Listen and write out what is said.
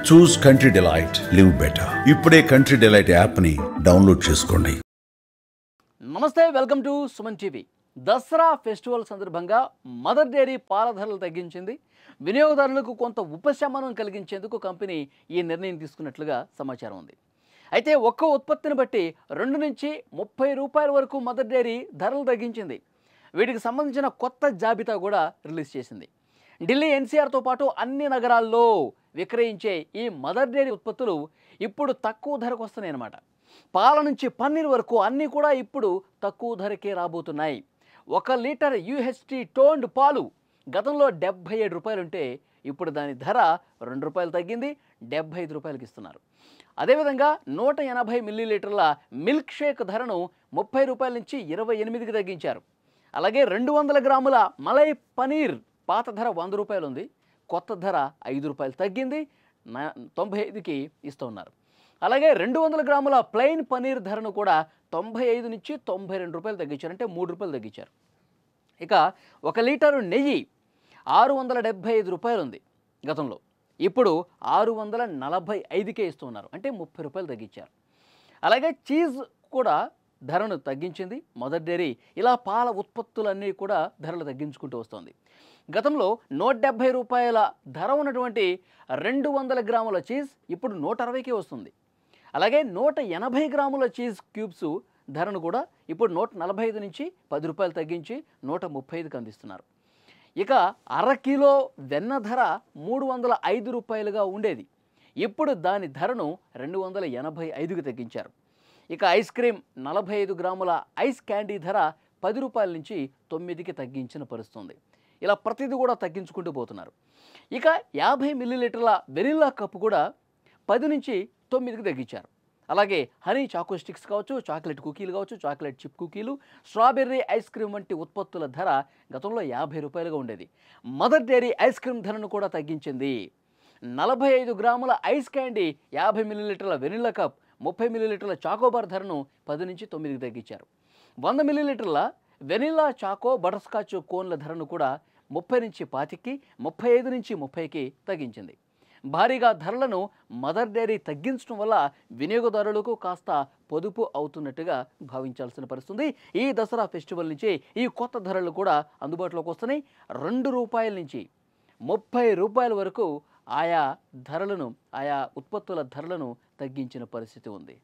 చూస్ country delight, live better. ఇప్పుడే country delight యాప్ని download చేసుకోండి. నమస్తే, welcome to Suman TV. Dasara festival సందర్భంగా మదర్ డైరీ పాల ధరలు తగ్గించింది. వినియోగదారులకు కొంత ఉపశమనం కలిగించేందుకు కంపెనీ ఈ నిర్ణయం తీసుకున్నట్లుగా సమాచారం ఉంది. అయితే ఒక్క ఉత్పత్తిని బట్టి 2 నుంచి 30 రూపాయల వరకు మదర్ డైరీ ధరలు తగ్గించింది. వీటికి సంబంధించిన కొత్త జాబితా కూడా రిలీజ్ చేసింది. ఢిల్లీ ఎన్సీఆర్తో పాటు అన్ని నగరాల్లో విక్రయించే ఈ మదర్ డైరీ ఉత్పత్తులు ఇప్పుడు తక్కువ ధరకు వస్తున్నాయి అన్నమాట. పాల నుంచి పన్నీర్ వరకు అన్నీ కూడా ఇప్పుడు తక్కువ ధరకే రాబోతున్నాయి. 1 లీటర్ యూహెచ్టీ టోన్డ్ పాలు గతంలో 77 రూపాయలు ఉంటే ఇప్పుడు దాని ధర 2 రూపాయలు తగ్గింది, 75 రూపాయలకి ఇస్తున్నారు. అదేవిధంగా 180 మిల్లీలీటర్ల మిల్క్ షేక్ ధరను 30 రూపాయల నుంచి 28కి తగ్గించారు. అలాగే 200 గ్రాముల మలై పనీర్ పాత ధర 100 రూపాయలు ఉంది, కొత్త ధర 5 రూపాయలు తగ్గింది, 95కి ఇస్తున్నారు. అలాగే 200 గ్రాముల ప్లెయిన్ పనీర్ ధరను కూడా 95 నుంచి 92 రూపాయలు తగ్గించారు, అంటే 3 రూపాయలు తగ్గించారు. ఇక 1 లీటరు నెయ్యి 675 రూపాయలు ఉంది గతంలో, ఇప్పుడు 645కే ఇస్తున్నారు, అంటే 30 రూపాయలు తగ్గించారు. అలాగే చీజ్ కూడా ధరను తగ్గించింది మదర్ డైరీ. ఇలా పాల ఉత్పత్తులన్నీ కూడా ధరలు తగ్గించుకుంటూ వస్తుంది. గతంలో 170 రూపాయల ధర ఉన్నటువంటి 200 గ్రాముల చీజ్ ఇప్పుడు 160కే వస్తుంది. అలాగే 180 గ్రాముల చీజ్ క్యూబ్స్ ధరను కూడా ఇప్పుడు 145 నుంచి 10 రూపాయలు తగ్గించి 135కి అందిస్తున్నారు. ఇక అరకిలో వెన్న ధర 305 రూపాయలుగా ఉండేది, ఇప్పుడు దాని ధరను 285కి తగ్గించారు. ఇక ఐస్ క్రీమ్ 45 గ్రాముల ఐస్ క్యాండీ ధర 10 రూపాయల నుంచి 9కి తగ్గించిన పరిస్థితుంది. ఇలా ప్రతిదీ కూడా తగ్గించుకుంటూ పోతున్నారు. ఇక 50 మిల్లీలీటర్ల వెనిల్లా కప్పు కూడా 10 నుంచి 9కి తగ్గించారు. అలాగే హనీ చాకో స్టిక్స్ కావచ్చు, చాక్లెట్ కుకీలు కావచ్చు, చాక్లెట్ చిప్ కుకీలు, స్ట్రాబెర్రీ ఐస్ క్రీమ్ వంటి ఉత్పత్తుల ధర గతంలో 50 రూపాయలుగా ఉండేది. మదర్ డైరీ ఐస్ క్రీమ్ ధరను కూడా తగ్గించింది. 45 గ్రాముల ఐస్ క్యాండీ, 50 మిల్లీలీటర్ల వెనిల్లా కప్, 30 మిల్లీలీటర్ల చాకోబార్ ధరను 10 నుంచి 9కి తగ్గించారు. 100 మిల్లీలీటర్ల వెనిల్లా చాకో బటర్ స్కాచ్ కోన్ల ధరను కూడా 30 నుంచి 25కి, 35 నుంచి 30కి తగ్గించింది. భారీగా ధరలను మదర్ డైరీ తగ్గించడం వల్ల వినియోగదారులకు కాస్త పొదుపు అవుతున్నట్టుగా భావించాల్సిన పరిస్థితుంది. ఈ దసరా ఫెస్టివల్ నుంచి ఈ కొత్త ధరలు కూడా అందుబాటులోకి వస్తున్నాయి. 2 రూపాయల నుంచి 30 రూపాయల వరకు ఆయా ఉత్పత్తుల ధరలను తగ్గించిన పరిస్థితి ఉంది.